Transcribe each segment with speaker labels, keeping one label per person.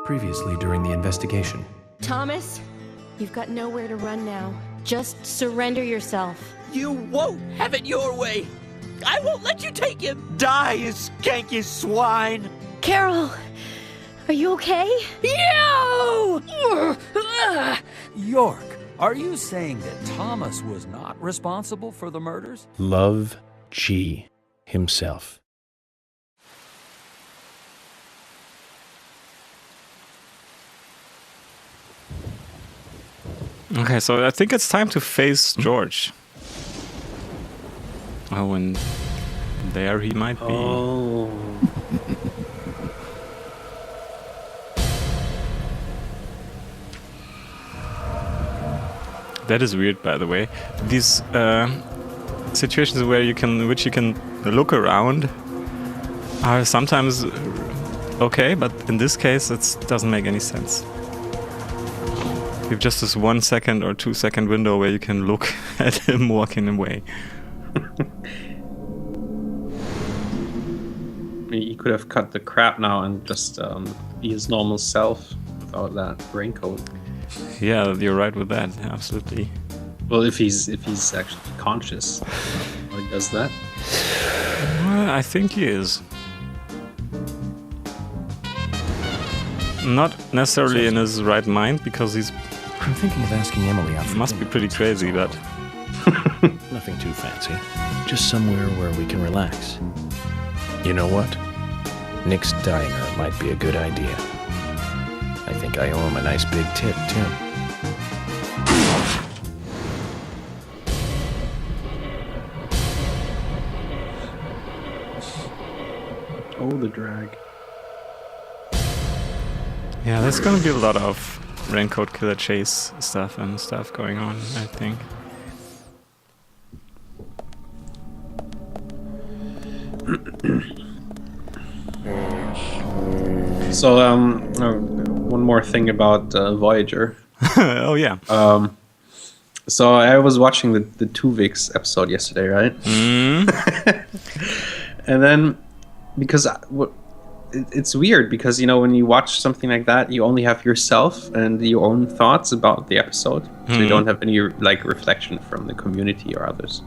Speaker 1: previously during the investigation.
Speaker 2: Thomas, you've got nowhere to run now. Just surrender yourself.
Speaker 3: You won't have it your way. I won't let you take him. Die, you skanky swine.
Speaker 2: Carol, are you okay?
Speaker 3: You!
Speaker 4: York, are you saying that Thomas was not responsible for the murders?
Speaker 1: Love G himself.
Speaker 5: Okay, so I think it's time to face George. Oh, and there he might be.
Speaker 6: Oh.
Speaker 5: That is weird, by the way. These situations where you can look around are sometimes okay, but in this case, it doesn't make any sense. You have just this 1 second or 2 second window where you can look at him walking away.
Speaker 6: He could have cut the crap now and just be his normal self without that raincoat.
Speaker 5: Yeah, you're right with that. Absolutely.
Speaker 6: Well, if he's actually conscious, how he does that?
Speaker 5: Well, I think he is. Not necessarily in his right mind, because he's.
Speaker 1: I'm thinking of asking Emily out for
Speaker 5: Must be pretty crazy, but.
Speaker 1: Nothing too fancy. Just somewhere where we can relax. You know what? Nick's Diner might be a good idea. I think I owe him a nice big tip, too.
Speaker 6: Oh, the drag.
Speaker 5: Yeah, there's gonna be a lot of raincoat killer chase stuff going on, I think.
Speaker 6: So, one more thing about Voyager.
Speaker 5: Oh yeah.
Speaker 6: So I was watching the Tuvix episode yesterday, right? And then, because it's weird, because when you watch something like that, you only have yourself and your own thoughts about the episode, so you don't have any reflection from the community or others.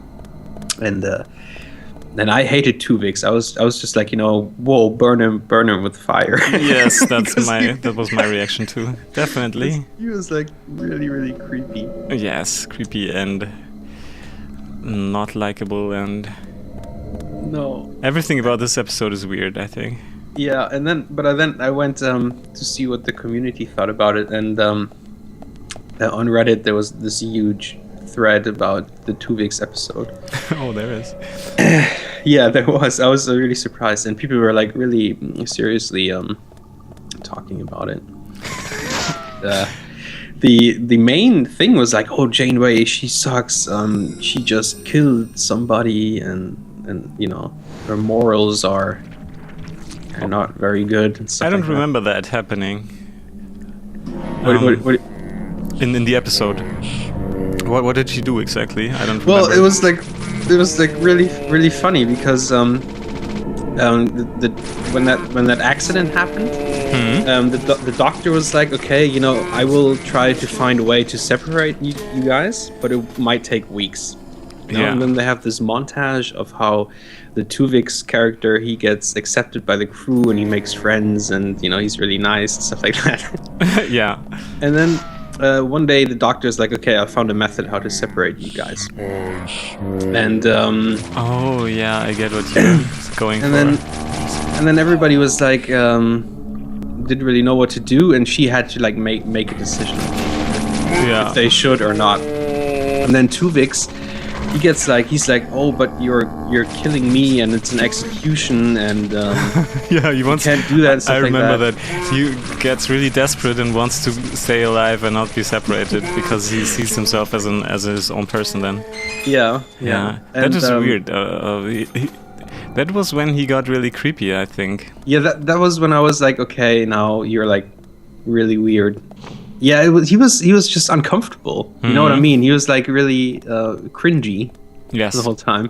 Speaker 6: And I hated Tuvix. I was just like, whoa, burn him with fire.
Speaker 5: Yes, that was my reaction too. Definitely.
Speaker 6: He was like really, really creepy.
Speaker 5: Yes, creepy and not likable, and
Speaker 6: no.
Speaker 5: Everything about this episode is weird, I think.
Speaker 6: Yeah, then I went to see what the community thought about it, and on Reddit there was this huge thread about the Tuvix episode.
Speaker 5: Oh, there is.
Speaker 6: Yeah, there was. I was really surprised, and people were like really seriously talking about it. The main thing was like, oh, Janeway, she sucks. She just killed somebody, and her morals are not very good. And stuff
Speaker 5: I don't
Speaker 6: like
Speaker 5: remember that happening.
Speaker 6: What?
Speaker 5: In the episode. What did she do exactly? I don't remember.
Speaker 6: Well, it was like really, really funny, because when that accident happened, the doctor was like, okay, I will try to find a way to separate you guys, but it might take weeks.
Speaker 5: Yeah.
Speaker 6: And then they have this montage of how the Tuvix character, he gets accepted by the crew and he makes friends, and he's really nice and stuff like that.
Speaker 5: Yeah.
Speaker 6: And then one day the doctor's like, okay, I found a method how to separate you guys. And
Speaker 5: oh yeah, I get what you're going for.
Speaker 6: And then everybody was like, didn't really know what to do, and she had to like make a decision if they should or not. And then Tuvix, he's like, oh, but you're killing me, and it's an execution, and
Speaker 5: yeah, you
Speaker 6: can't do that. And stuff
Speaker 5: I remember
Speaker 6: like
Speaker 5: that he gets really desperate and wants to stay alive and not be separated, because he sees himself as his own person. Then
Speaker 6: yeah.
Speaker 5: That is weird. That was when he got really creepy, I think.
Speaker 6: Yeah, that was when I was like, okay, now you're like really weird. Yeah, he was just uncomfortable. You know what I mean? He was like really cringy.
Speaker 5: Yes.
Speaker 6: The whole time.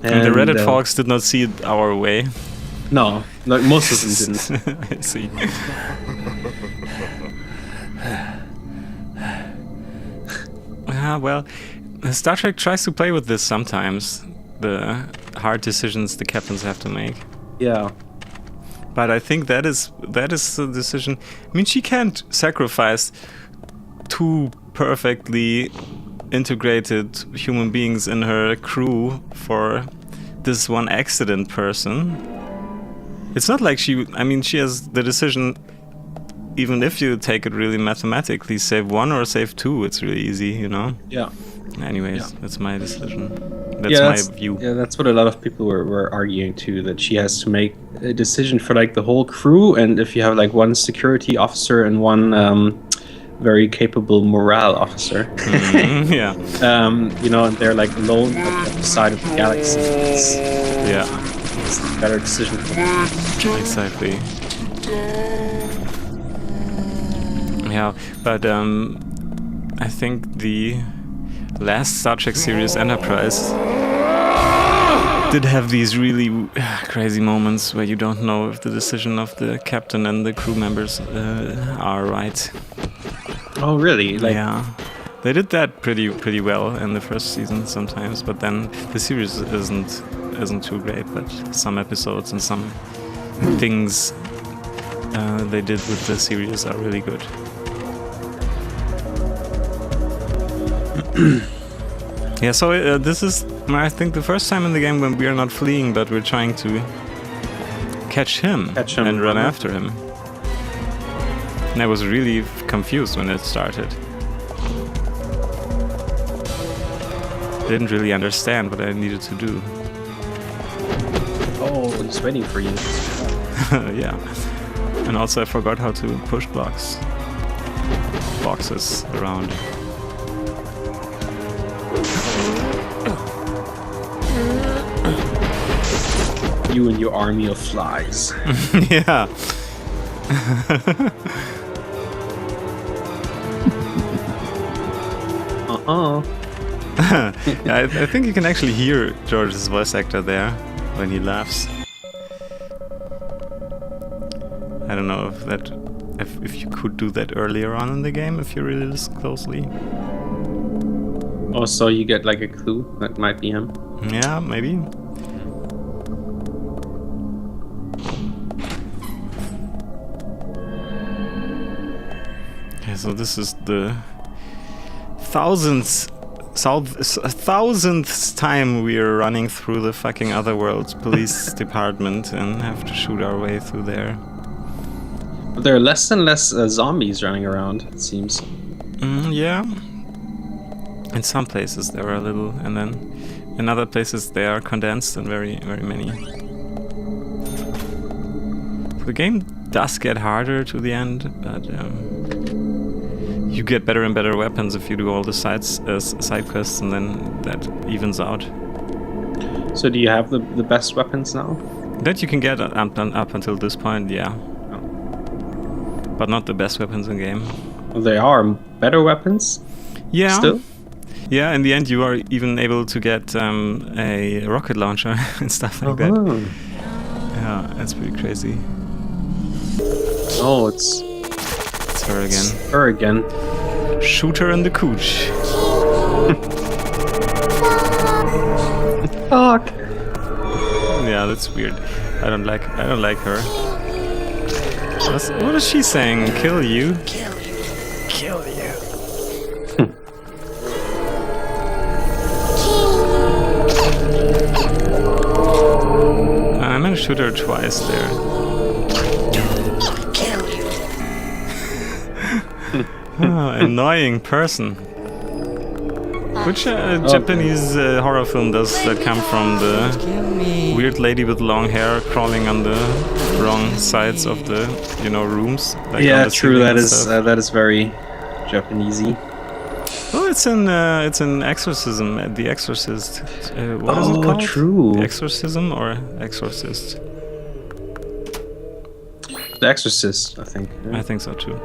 Speaker 5: And the Reddit folks did not see it our way.
Speaker 6: No, like most of them didn't.
Speaker 5: I see. Well, Star Trek tries to play with this sometimes. The hard decisions the captains have to make.
Speaker 6: Yeah.
Speaker 5: But I think that is the decision. I mean, she can't sacrifice 2 perfectly integrated human beings in her crew for this one accident person. It's not like she has the decision, even if you take it really mathematically, save 1 or save 2, it's really easy, you know?
Speaker 6: Yeah.
Speaker 5: Anyways, that's my decision. That's my view.
Speaker 6: Yeah, that's what a lot of people were arguing too, that she has to make a decision for like the whole crew, and if you have like one security officer and one very capable morale officer,
Speaker 5: yeah,
Speaker 6: you know, and they're like alone at the other side of the galaxy. It's a better decision for them.
Speaker 5: Exactly. Yeah, but I think the last Star Trek series, Enterprise, did have these really crazy moments where you don't know if the decision of the captain and the crew members are right.
Speaker 6: Oh, really? Like,
Speaker 5: yeah, they did that pretty well in the first season sometimes, but then the series isn't too great. But some episodes and some things they did with the series are really good. Yeah, so this is, I think, the first time in the game when we are not fleeing, but we're trying to catch him and run after him. And I was really confused when it started. Didn't really understand what I needed to do.
Speaker 6: oh, he's waiting for you.
Speaker 5: Yeah. And also I forgot how to push boxes around.
Speaker 6: You and your army of flies.
Speaker 5: Yeah. Yeah, I think you can actually hear George's voice actor there when he laughs. I don't know if you could do that earlier on in the game if you really listen closely.
Speaker 6: Oh, so you get like a clue that might be him.
Speaker 5: Yeah, maybe. Okay, so this is the thousandth time we are running through the fucking Otherworld police department and have to shoot our way through there.
Speaker 6: But there are less and less zombies running around, it seems.
Speaker 5: Yeah. In some places there are a little, and then in other places they are condensed and very, very many. The game does get harder to the end, but you get better and better weapons if you do all the side quests, and then that evens out.
Speaker 6: So do you have the best weapons now?
Speaker 5: That you can get up until this point, yeah.
Speaker 6: Oh.
Speaker 5: But not the best weapons in game.
Speaker 6: Well, they are better weapons?
Speaker 5: Yeah.
Speaker 6: Still?
Speaker 5: Yeah, in the end you are even able to get a rocket launcher and stuff like that. Yeah, that's pretty crazy.
Speaker 6: Oh, it's
Speaker 5: her again.
Speaker 6: Her again.
Speaker 5: Shoot her in the cooch.
Speaker 6: Fuck.
Speaker 5: Yeah, that's weird. I don't like her. What is she saying? Kill you?
Speaker 3: Kill you. Kill you.
Speaker 5: I'm gonna shoot her twice there.
Speaker 3: Kill you.
Speaker 5: Oh, annoying person. Which Japanese horror film does that come from the weird lady with long hair crawling on the wrong sides of the, rooms? Like
Speaker 6: yeah, true. That is very Japanesey.
Speaker 5: Oh, it's an Exorcism, The Exorcist. What is it called?
Speaker 6: True.
Speaker 5: Exorcism or Exorcist?
Speaker 6: The Exorcist, I think. Yeah.
Speaker 5: I think so too.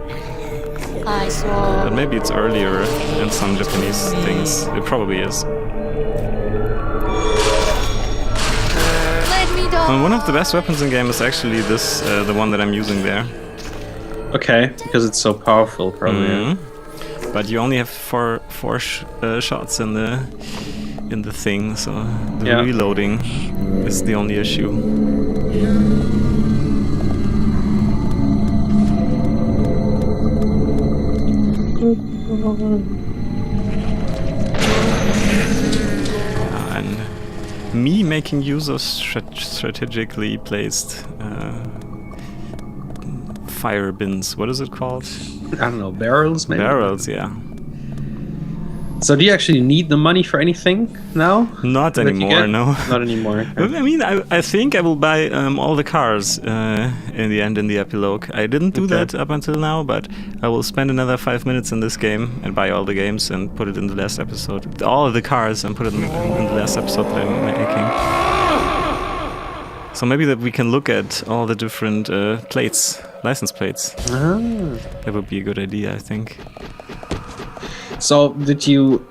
Speaker 2: I saw.
Speaker 5: But maybe it's earlier in some Japanese things. It probably is.
Speaker 2: Let me die.
Speaker 5: And one of the best weapons in game is actually this, the one that I'm using there.
Speaker 6: Okay, because it's so powerful, probably.
Speaker 5: Mhm. But you only have four shots in the thing, so the reloading is the only issue. And me making use of strategically placed fire bins. What is it called?
Speaker 6: I don't know, barrels maybe?
Speaker 5: Barrels, yeah.
Speaker 6: So do you actually need the money for anything now?
Speaker 5: Not anymore, no.
Speaker 6: Not anymore.
Speaker 5: I mean, I think I will buy all the cars in the end, in the epilogue. I didn't do that up until now, but I will spend another 5 minutes in this game and buy all the games and put it in the last episode. All of the cars and put it in the last episode that I'm making. So maybe that we can look at all the different plates, license plates. That would be a good idea, I think.
Speaker 6: So, did you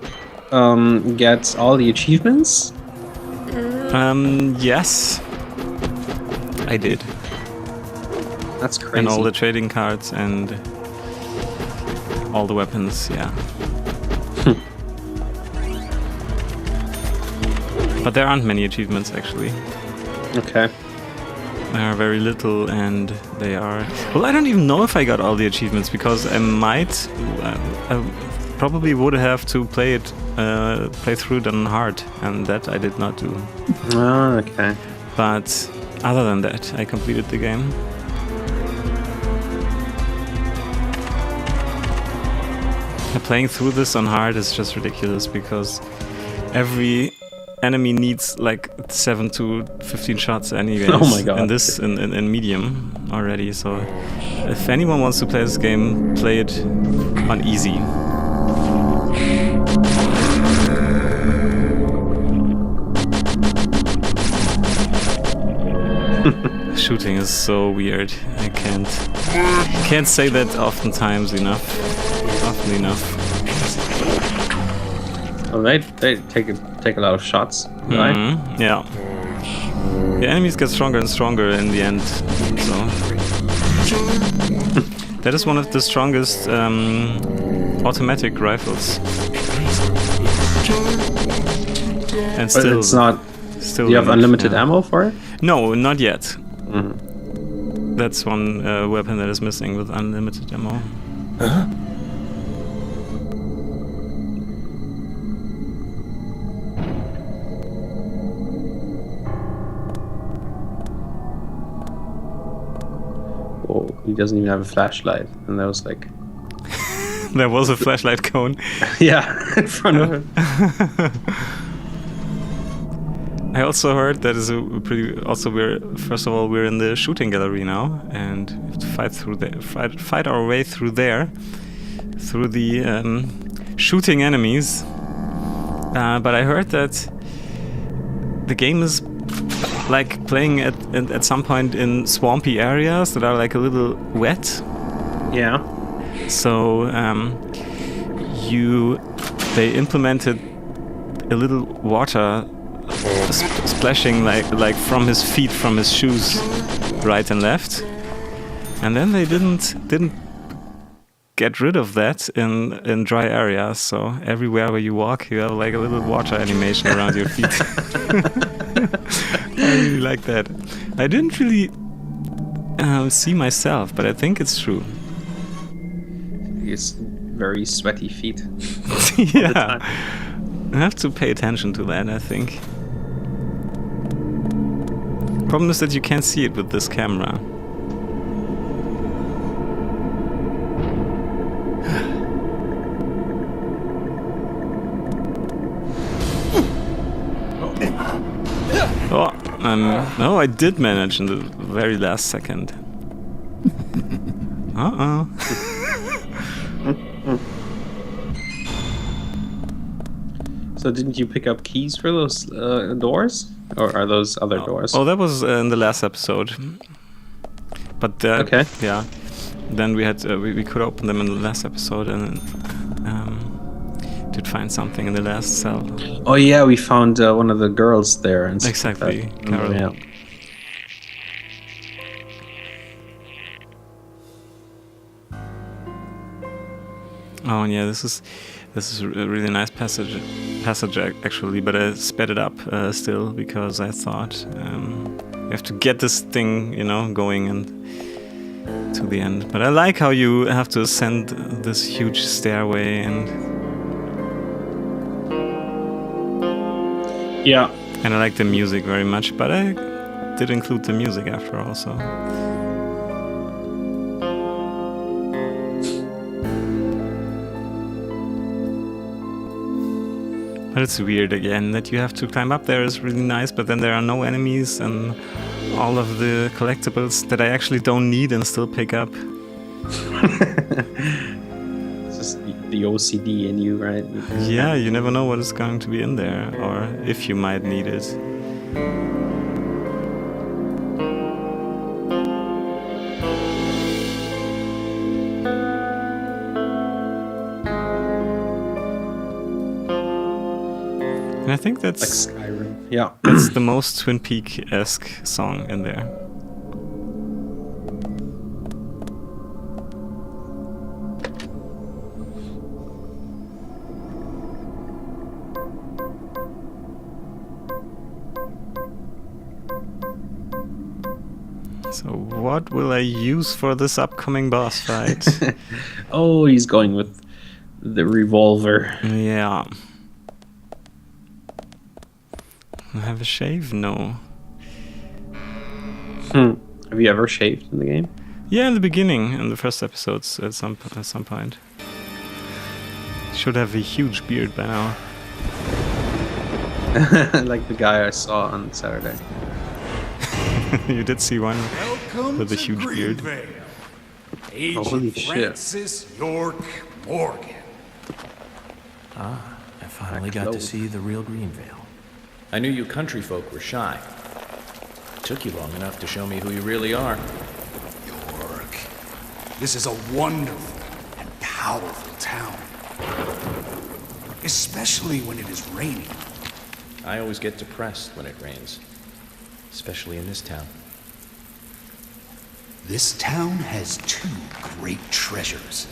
Speaker 6: get all the achievements?
Speaker 5: Yes. I did.
Speaker 6: That's crazy.
Speaker 5: And all the trading cards and all the weapons, yeah. But there aren't many achievements, actually.
Speaker 6: Okay.
Speaker 5: There are very little, and they are... Well, I don't even know if I got all the achievements, because I might... I probably would have to play through it on hard, and that I did not do.
Speaker 6: Oh, okay.
Speaker 5: But other than that, I completed the game. Playing through this on hard is just ridiculous, because every enemy needs like 7 to 15 shots anyways.
Speaker 6: Oh my god.
Speaker 5: In this in medium already, so if anyone wants to play this game, play it on easy. Shooting is so weird. I can't say that often enough.
Speaker 6: Oh, they take a lot of shots, right?
Speaker 5: Mm-hmm. Yeah. The enemies get stronger and stronger in the end. So that is one of the strongest automatic rifles. And
Speaker 6: But
Speaker 5: still,
Speaker 6: it's not. Do you have unlimited ammo for it?
Speaker 5: No, not yet.
Speaker 6: Mm-hmm.
Speaker 5: That's one weapon that is missing with unlimited ammo.
Speaker 6: Oh, he doesn't even have a flashlight, and that was like.
Speaker 5: There was a flashlight cone.
Speaker 6: Yeah, in front of him.
Speaker 5: I also heard that is a pretty. Also, first of all we're in the shooting gallery now, and we have to fight our way through there, through the shooting enemies. But I heard that the game is like playing at some point in swampy areas that are like a little wet.
Speaker 6: Yeah.
Speaker 5: So they implemented a little water splashing like from his feet, from his shoes, right and left, and then they didn't get rid of that in dry areas. So everywhere where you walk, you have like a little water animation around your feet. I really like that. I didn't really see myself, but I think it's true.
Speaker 6: His very sweaty feet.
Speaker 5: Yeah, I have to pay attention to that, I think. Problem is that you can't see it with this camera. No, I did manage in the very last second. Uh-oh.
Speaker 6: So didn't you pick up keys for those doors? Or are those other doors?
Speaker 5: Oh, that was in the last episode. But
Speaker 6: okay.
Speaker 5: Yeah. Then we had we could open them in the last episode, and did find something in the last cell.
Speaker 6: Oh yeah, we found one of the girls there. And
Speaker 5: exactly.
Speaker 6: Carol. Yeah.
Speaker 5: Oh yeah, this is a really nice passage actually, but I sped it up still because I thought you have to get this thing, going and to the end. But I like how you have to ascend this huge stairway and
Speaker 6: yeah.
Speaker 5: And I like the music very much, but I did include the music after all, so. But it's weird again that you have to climb up there is really nice, but then there are no enemies and all of the collectibles that I actually don't need and still pick up.
Speaker 6: It's just the OCD in you, right?
Speaker 5: Yeah, you never know what is going to be in there or if you might need it. And I think that's
Speaker 6: like Skyrim. Yeah,
Speaker 5: that's the most Twin Peak-esque song in there. So what will I use for this upcoming boss fight?
Speaker 6: Oh, he's going with the revolver.
Speaker 5: Yeah. I have a shave? No.
Speaker 6: Have you ever shaved in the game?
Speaker 5: Yeah, in the beginning, in the first episodes, at some point. Should have a huge beard by now.
Speaker 6: Like the guy I saw on Saturday.
Speaker 5: You did see one with a huge beard.
Speaker 6: Holy shit.
Speaker 7: Francis York Morgan.
Speaker 1: I finally got to see the real Greenvale. I knew you country folk were shy. It took you long enough to show me who you really are.
Speaker 7: York. This is a wonderful and powerful town. Especially when it is raining.
Speaker 1: I always get depressed when it rains. Especially in this town.
Speaker 7: This town has two great treasures.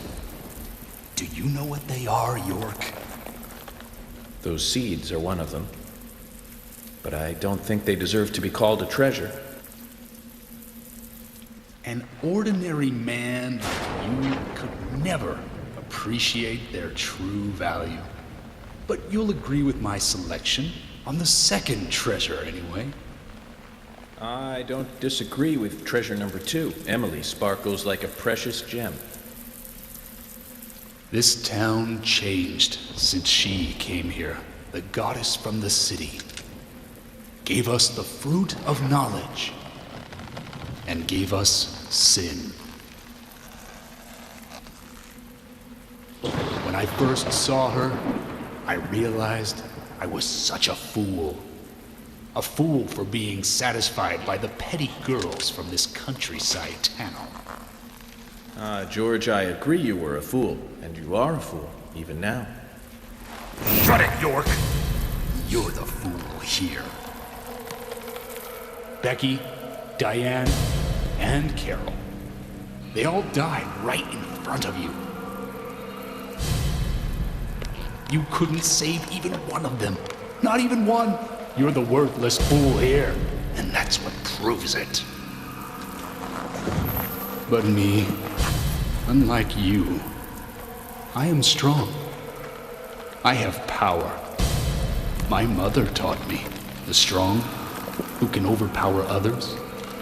Speaker 7: Do you know what they are, York?
Speaker 1: Those seeds are one of them. But I don't think they deserve to be called a treasure.
Speaker 7: An ordinary man like you could never appreciate their true value. But you'll agree with my selection on the second treasure anyway.
Speaker 1: I don't disagree with treasure number 2. Emily sparkles like a precious gem.
Speaker 7: This town changed since she came here, the goddess from the city. Gave us the fruit of knowledge, and gave us sin. When I first saw her, I realized I was such a fool. A fool for being satisfied by the petty girls from this countryside town.
Speaker 1: George, I agree you were a fool, and you are a fool, even now.
Speaker 7: Shut it, York! You're the fool here. Becky, Diane, and Carol. They all died right in front of you. You couldn't save even one of them. Not even one. You're the worthless fool here, and that's what proves it. But me, unlike you, I am strong. I have power. My mother taught me, the strong, who can overpower others,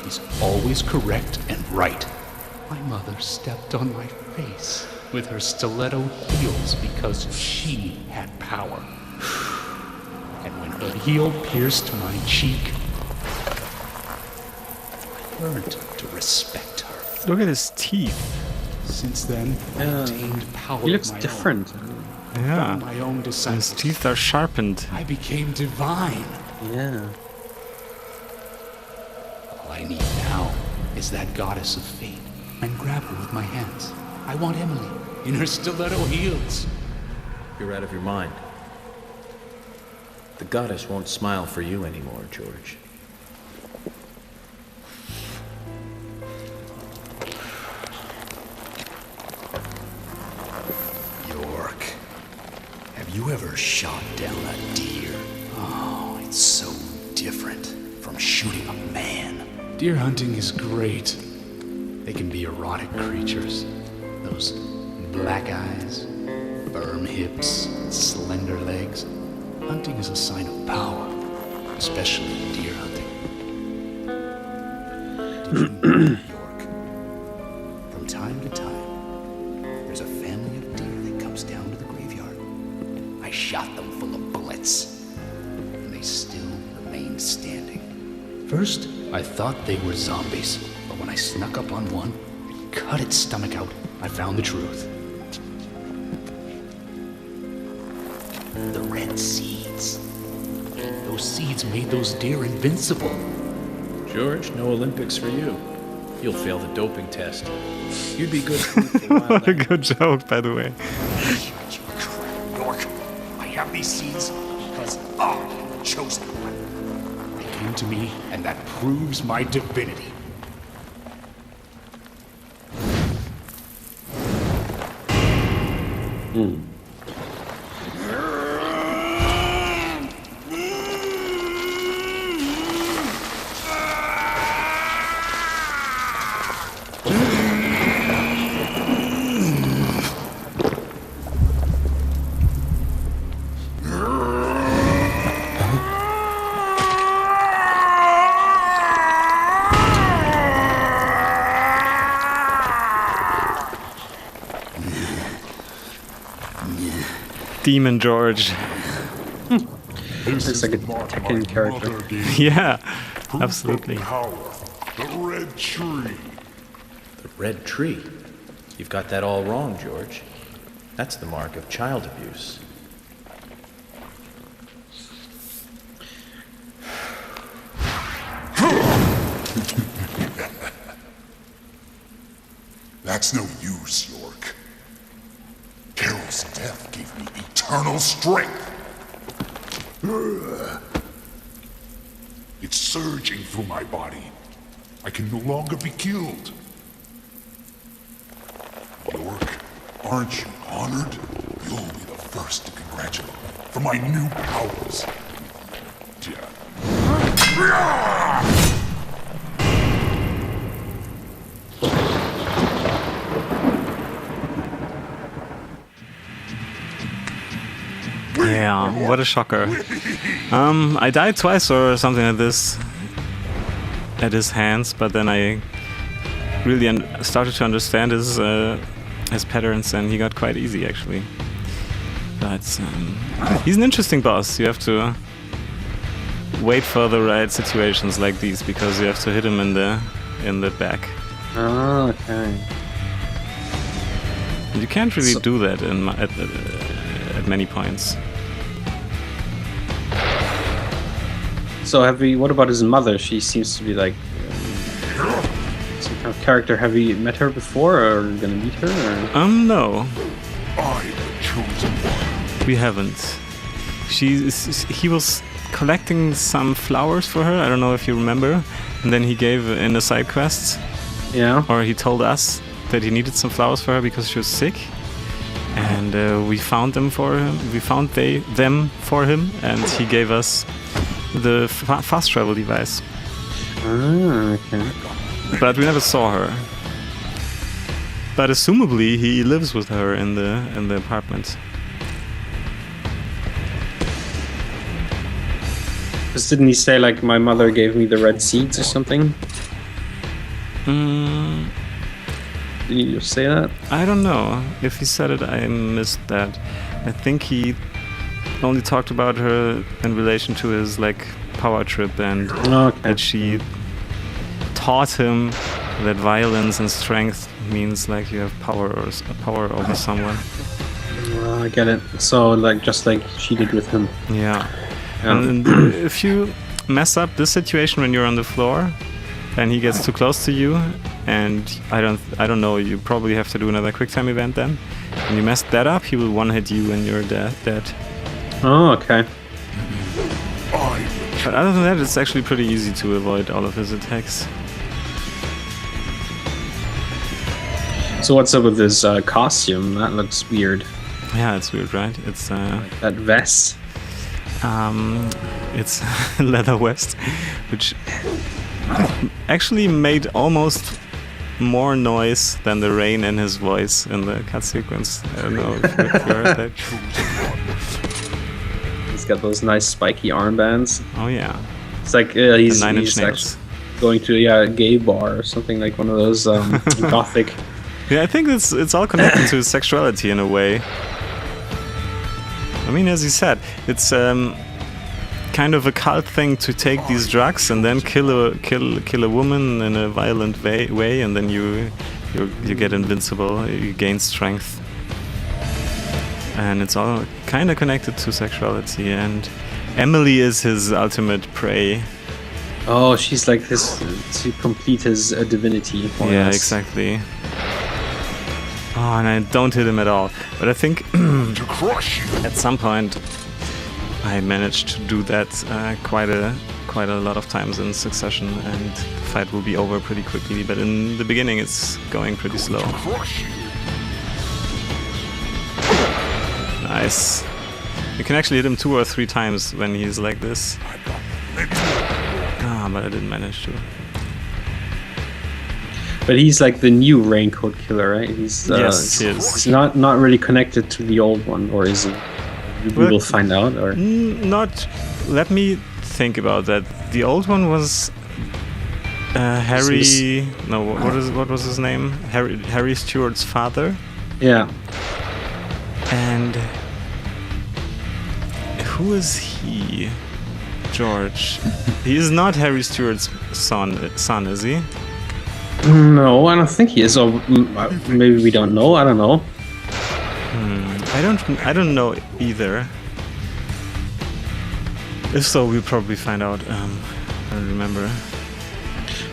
Speaker 7: is always correct and right. My mother stepped on my face with her stiletto heels because she had power. And when her heel pierced my cheek, I learned to respect her.
Speaker 5: Look at his teeth.
Speaker 7: Since then, I obtained power
Speaker 6: He looks
Speaker 7: of my
Speaker 6: different.
Speaker 5: Yeah.
Speaker 7: From my own
Speaker 5: His
Speaker 7: disciples.
Speaker 5: teeth are sharpened.
Speaker 7: I became divine.
Speaker 6: Yeah.
Speaker 7: All I need now is that goddess of fate, and grab her with my hands. I want Emily in her stiletto heels.
Speaker 1: You're out of your mind. The goddess won't smile for you anymore, George.
Speaker 7: York. You ever shot down a deer? Oh, it's so different from shooting a man. Deer hunting is great. They can be erotic creatures. Those black eyes, firm hips, slender legs. Hunting is a sign of power, especially deer hunting. Did you know in New York? From time to time, there's a family of deer that comes down to the graveyard. I shot them full of bullets, and they still remain standing. First, I thought they were zombies, but when I snuck up on one and cut its stomach out, I found the truth. The red seeds. Those seeds made those deer invincible.
Speaker 1: George, no Olympics for you. You'll fail the doping test. You'd be good food for wild
Speaker 5: What a good joke, by the way.
Speaker 7: Shut your trap, York. I have these seeds because I'm the chosen one. They came to me, and that proves my divinity.
Speaker 5: Demon George.
Speaker 6: Looks like a Tekken character.
Speaker 5: Yeah, absolutely.
Speaker 8: Power. The red tree.
Speaker 1: The red tree? You've got that all wrong, George. That's the mark of child abuse.
Speaker 8: That's no use, York. Carol's death gave me eternal strength. It's surging through my body. I can no longer be killed. York, aren't you honored? You'll be the first to congratulate me for my new powers.
Speaker 5: Yeah, what a shocker. I died twice or something like this at his hands, but then I really started to understand his patterns, and he got quite easy actually. But he's an interesting boss. You have to wait for the right situations like these, because you have to hit him in the back.
Speaker 6: Oh, okay.
Speaker 5: You can't really do that at many points.
Speaker 6: So what about his mother? She seems to be like some kind of character. Have you met her before, or gonna meet her? Or?
Speaker 5: No.
Speaker 8: I the chosen one.
Speaker 5: We haven't. He was collecting some flowers for her. I don't know if you remember. And then he gave in a side quest.
Speaker 6: Yeah.
Speaker 5: Or he told us that he needed some flowers for her because she was sick. And we found them for him. We found them for him, and he gave us the fast travel device.
Speaker 6: Ah, okay.
Speaker 5: But we never saw her. But assumably he lives with her in the apartment.
Speaker 6: Because didn't he say like my mother gave me the red seeds or something? Did he just say that?
Speaker 5: I don't know. If he said it, I missed that. I think he only talked about her in relation to his like power trip, and that she taught him that violence and strength means like you have power over someone.
Speaker 6: I get it. So like just like she did with him.
Speaker 5: Yeah. And if you mess up this situation when you're on the floor and he gets too close to you, and I don't know, you probably have to do another quick time event then. When you mess that up, he will one-hit you and you're dead.
Speaker 6: Oh, okay.
Speaker 5: But other than that, it's actually pretty easy to avoid all of his attacks.
Speaker 6: So what's up with his costume? That looks weird.
Speaker 5: Yeah, it's weird, right? It's
Speaker 6: that vest.
Speaker 5: It's leather vest, which actually made almost more noise than the rain in his voice in the cut sequence. I don't know if you heard that.
Speaker 6: He's got those nice spiky armbands.
Speaker 5: Oh yeah.
Speaker 6: It's like he's
Speaker 5: Nine Inch
Speaker 6: actually
Speaker 5: Nails.
Speaker 6: going to a gay bar or something, like one of those gothic.
Speaker 5: Yeah, I think it's all connected to his sexuality in a way. I mean, as you said, it's kind of a cult thing to take these drugs and then kill a woman in a violent way, and then you get invincible, you gain strength, and it's all kind of connected to sexuality. And Emily is his ultimate prey.
Speaker 6: Oh, she's like his to complete his divinity.
Speaker 5: Yeah, exactly. Oh, and I don't hit him at all. But I think
Speaker 8: To crush you.
Speaker 5: at some point I managed to do that quite a lot of times in succession, and the fight will be over pretty quickly. But in the beginning, it's going pretty slow.
Speaker 8: To crush you.
Speaker 5: Nice. You can actually hit him 2 or 3 times when he's like this. Ah, but I didn't manage to.
Speaker 6: But he's like the new Raincoat Killer, right? He's
Speaker 5: Yes, he is.
Speaker 6: He's not really connected to the old one, or is he? We will find out. Or
Speaker 5: Not. Let me think about that. The old one was Harry. No, what was his name? Harry Stewart's father.
Speaker 6: yeah,
Speaker 5: And who is he? George. He is not Harry Stewart's son, is he?
Speaker 6: no, I don't think he is. Or maybe we don't know. I don't know.
Speaker 5: I don't know either. If so, we'll probably find out. I don't remember.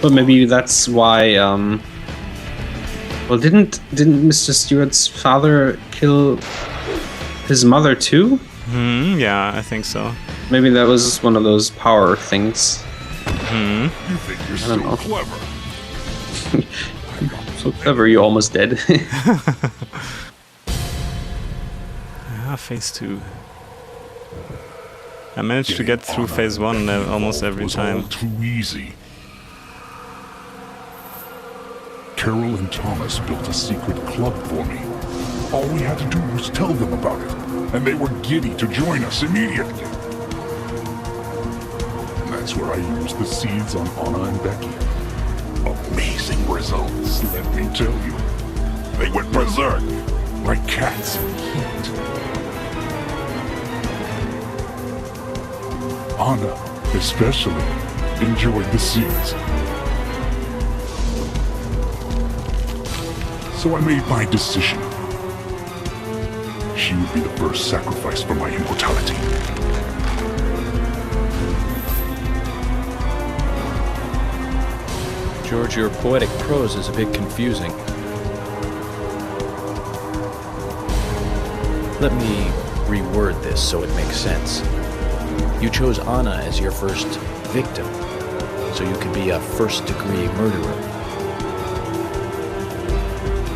Speaker 6: But maybe that's why. Well, didn't Mr. Stewart's father kill his mother too?
Speaker 5: Yeah, I think so.
Speaker 6: Maybe that was one of those power things.
Speaker 8: You think you're so
Speaker 6: know.
Speaker 8: clever.
Speaker 6: So clever, you almost dead.
Speaker 5: Phase 2. I managed to get through phase 1 almost every
Speaker 8: was
Speaker 5: time.
Speaker 8: all too easy. Carol and Thomas built a secret club for me. All we had to do was tell them about it, and they were giddy to join us immediately. And that's where I used the seeds on Anna and Becky. Amazing results, let me tell you. They went berserk, like cats in heat. Anna, especially, enjoyed the seeds. So I made my decision. She would be the first sacrifice for my immortality.
Speaker 1: George, your poetic prose is a bit confusing. Let me reword this so it makes sense. You chose Anna as your first victim, so you could be a first-degree murderer.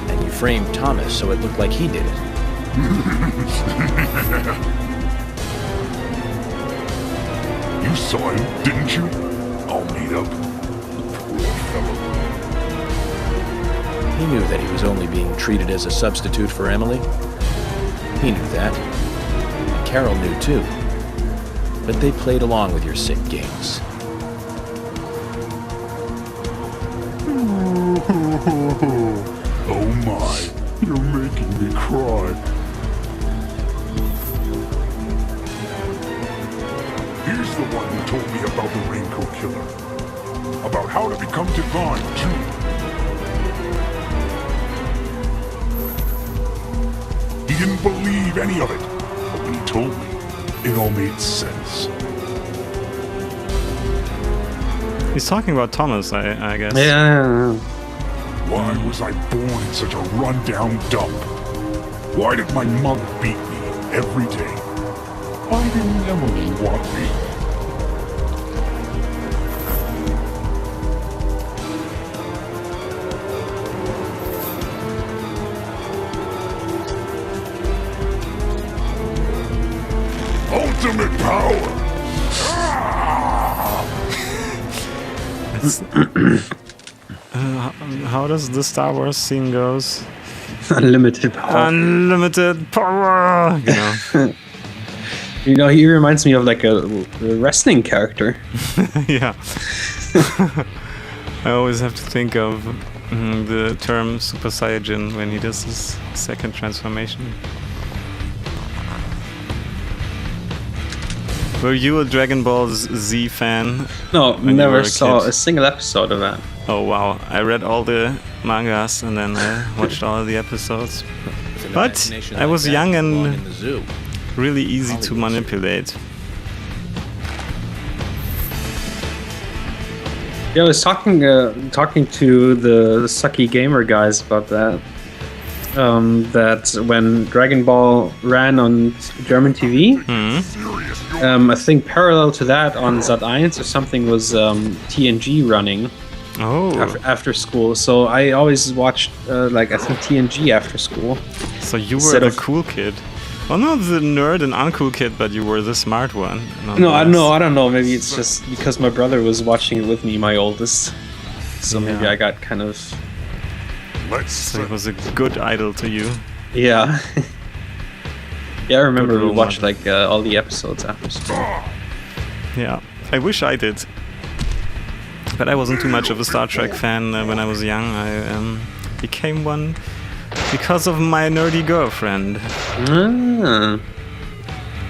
Speaker 1: And you framed Thomas so it looked like he did it.
Speaker 8: You saw him, didn't you? All made up. Poor fellow.
Speaker 1: He knew that he was only being treated as a substitute for Emily. He knew that. And Carol knew too. But they played along with your sick games.
Speaker 8: Oh my, you're making me cry. Here's the one who told me about the Raincoat Killer. About how to become divine, too. He didn't believe any of it, but when he told me, it all made sense.
Speaker 5: He's talking about Thomas, I guess.
Speaker 6: Yeah.
Speaker 8: Why was I born in such a run-down dump? Why did my mother beat me every day? Why didn't Emily want me? ultimate power.
Speaker 5: How does the Star Wars scene goes?
Speaker 6: Unlimited power.
Speaker 5: Unlimited power. You know.
Speaker 6: You know, he reminds me of like a wrestling character.
Speaker 5: Yeah. I always have to think of the term Super Saiyajin when he does his second transformation. Were you a Dragon Ball Z fan?
Speaker 6: No,
Speaker 5: when you were
Speaker 6: never
Speaker 5: a
Speaker 6: saw
Speaker 5: kid?
Speaker 6: a single episode of that.
Speaker 5: Oh wow, I read all the mangas and then I watched all the episodes. But I was young and really easy to manipulate.
Speaker 6: Yeah, I was talking to the sucky gamer guys about that. That when Dragon Ball ran on German TV, I think parallel to that on ZET1 or something was TNG running.
Speaker 5: Oh.
Speaker 6: After school. So I always watched I think TNG after school.
Speaker 5: So you were the cool kid. Well, not the nerd and uncool kid, but you were the smart one.
Speaker 6: No, I don't know. Maybe it's just because my brother was watching it with me, my oldest. So maybe I got kind of...
Speaker 5: So it was a good idol to you.
Speaker 6: Yeah. Yeah, I remember we watched like all the episodes after school.
Speaker 5: Yeah, I wish I did. But I wasn't too much of a Star Trek fan when I was young. I became one because of my nerdy girlfriend.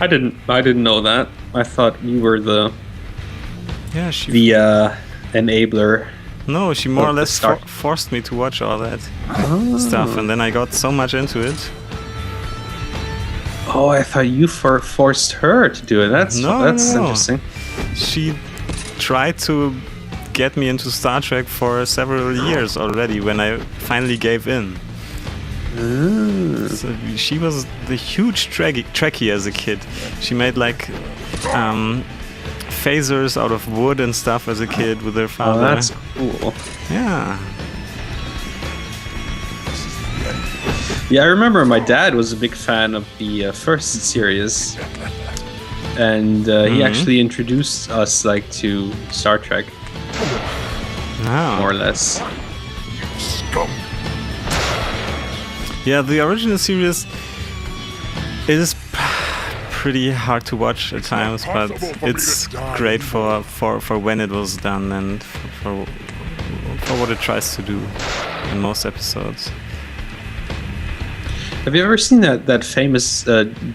Speaker 6: I didn't know that. I thought you were the enabler.
Speaker 5: No, she more or less forced me to watch all that stuff, and then I got so much into it.
Speaker 6: Oh, I thought you forced her to do it. That's interesting.
Speaker 5: She tried to get me into Star Trek for several years already when I finally gave in. So she was the huge Trekkie as a kid. She made like phasers out of wood and stuff as a kid with her father.
Speaker 6: Oh, that's cool.
Speaker 5: Yeah.
Speaker 6: Yeah, I remember my dad was a big fan of the first series, and he actually introduced us like to Star Trek, more or less.
Speaker 5: Yeah, the original series is pretty hard to watch at times, but it's great for when it was done and for what it tries to do in most episodes.
Speaker 6: Have you ever seen that famous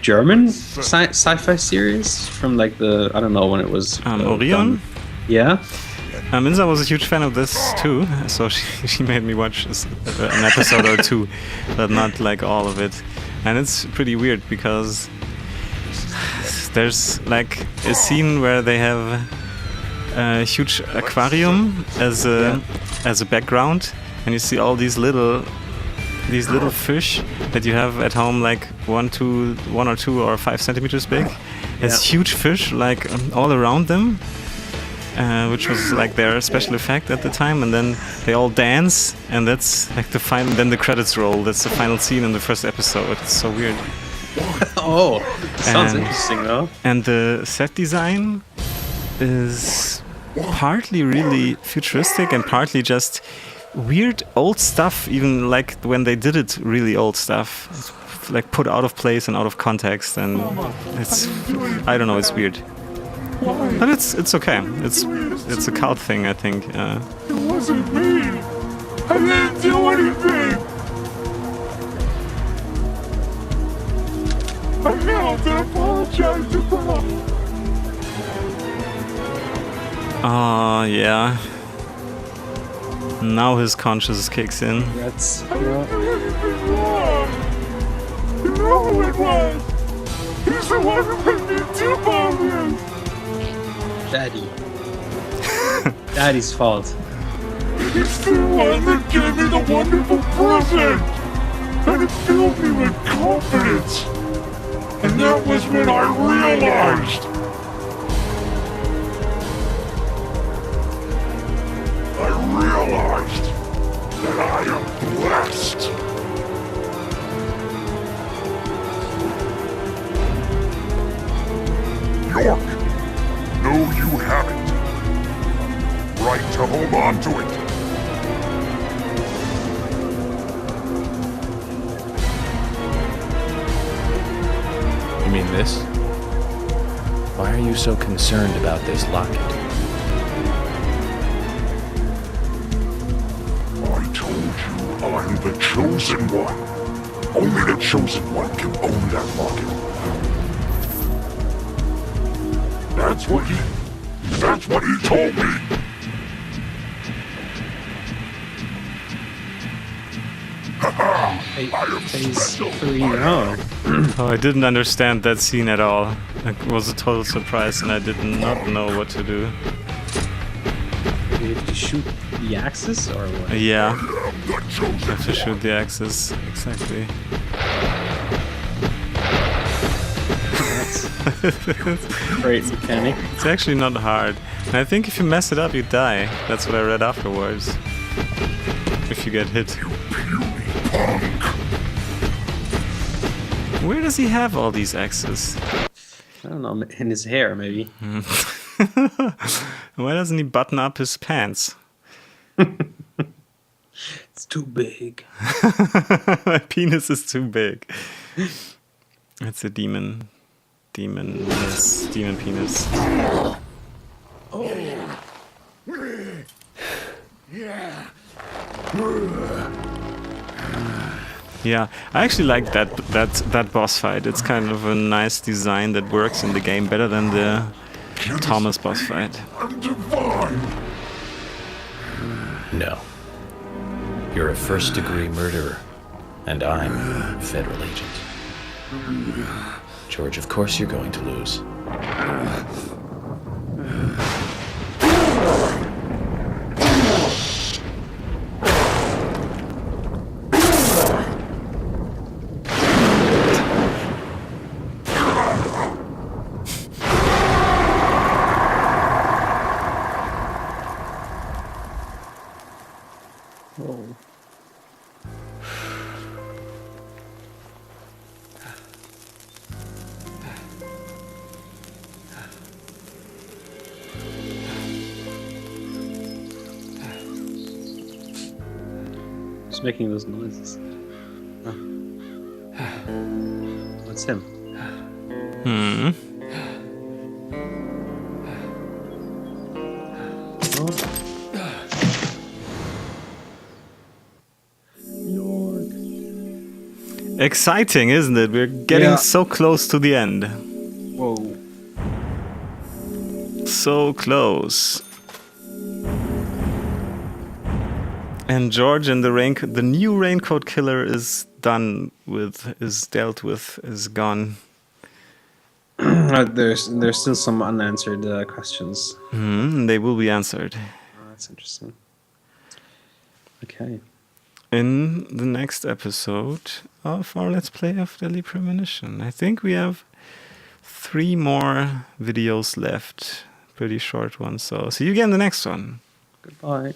Speaker 6: German sci-fi series from like the, I don't know when it was
Speaker 5: Orion?
Speaker 6: done. Yeah.
Speaker 5: Minza was a huge fan of this too, so she made me watch an episode or two, but not like all of it. And it's pretty weird because there's like a scene where they have a huge aquarium as a background, and you see all these little fish that you have at home, like 1 or 2 or 5 centimeters big. It's huge fish like all around them. Which was like their special effect at the time, and then they all dance, and that's like the final. Then the credits roll. That's the final scene in the first episode. It's so weird.
Speaker 6: Oh, sounds interesting though.
Speaker 5: And the set design is partly really futuristic and partly just weird old stuff. Even like when they did it, really old stuff. It's like put out of place and out of context, and it's I don't know. It's weird. But it's okay. It's a cult thing, I think.
Speaker 8: It wasn't me. I didn't do anything. I have to apologize to Bob.
Speaker 5: Oh yeah. Now his conscience kicks in.
Speaker 6: That's
Speaker 8: I didn't do anything wrong. You know who it was. He's the one who made me do all this.
Speaker 6: Daddy's fault.
Speaker 8: He's the one that gave me the wonderful present, and it filled me with confidence. And that was when I realized that I am blessed. onto it.
Speaker 1: You mean this? Why are you so concerned about this locket?
Speaker 8: I told you I'm the chosen one. Only the chosen one can own that locket. That's what he told me.
Speaker 6: Phase 3. Oh.
Speaker 5: I didn't understand that scene at all. It was a total surprise and I did not know what to do.
Speaker 6: You have to shoot the axis or what?
Speaker 5: Yeah, you have to shoot the axis, exactly.
Speaker 6: Great mechanic.
Speaker 5: It's actually not hard. And I think if you mess it up, you die. That's what I read afterwards. If you get hit. Where does he have all these axes?
Speaker 6: I don't know, in his hair maybe.
Speaker 5: Why doesn't he button up his pants?
Speaker 6: It's too big.
Speaker 5: My penis is too big. It's a demon. Demon penis. Yeah, I actually like that boss fight. It's kind of a nice design that works in the game better than the Thomas boss fight.
Speaker 1: No. You're a first-degree murderer, and I'm a federal agent. George, of course you're going to lose.
Speaker 6: Whoa. Just making those noises. Oh. What's him?
Speaker 5: Hmm. Exciting, isn't it? We're getting so close to the end.
Speaker 6: Whoa.
Speaker 5: So close. And George and the new raincoat killer is dealt with, is gone.
Speaker 6: There's still some unanswered questions.
Speaker 5: They will be answered.
Speaker 6: Oh, that's interesting. Okay.
Speaker 5: In the next episode of our Let's Play of Deadly Premonition. I think we have 3 more videos left. Pretty short ones. So see you again in the next one.
Speaker 6: Goodbye.